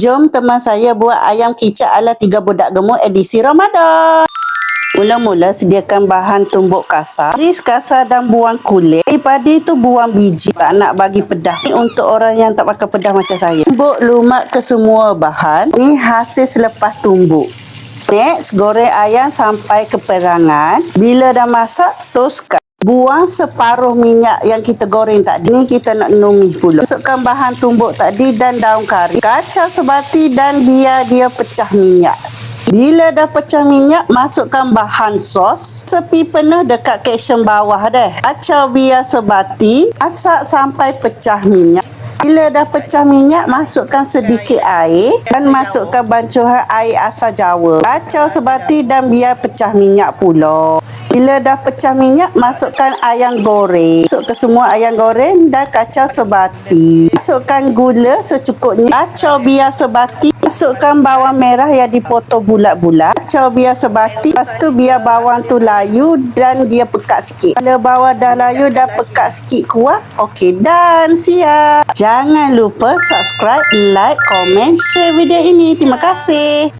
Jom teman saya buat ayam kicap ala 3 budak gemuk edisi Ramadan. Mula-mula sediakan bahan tumbuk kasar, iris kasar dan buang kulit. Padi tu buang biji, tak nak bagi pedas. Ni untuk orang yang tak pakai pedas macam saya. Tumbuk lumat ke semua bahan. Ni hasil selepas tumbuk. Next, goreng ayam sampai keperangan. Bila dah masak, toskan. Buang separuh minyak yang kita goreng tadi. Ni kita nak numis pula. Masukkan bahan tumbuk tadi dan daun kari. Kacau sebati dan biar dia pecah minyak. Bila dah pecah minyak, masukkan bahan sos. Sepi penuh dekat caption bawah deh. Kacau biar sebati. Masak sampai pecah minyak. Bila dah pecah minyak, masukkan sedikit air dan masukkan bancuhan air asal Jawa. Kacau sebati dan biar pecah minyak pula. Bila dah pecah minyak, masukkan ayam goreng. Masuk ke semua ayam goreng dan kacau sebati. Masukkan gula secukupnya. Kacau biar sebati. Masukkan bawang merah yang dipotong bulat-bulat. Kacau biar sebati. Lepas tu biar bawang tu layu dan dia pekat sikit. Kalau bawang dah layu dan pekat sikit kuah, okey, dan siap. Jangan lupa subscribe, like, komen, share video ini. Terima kasih.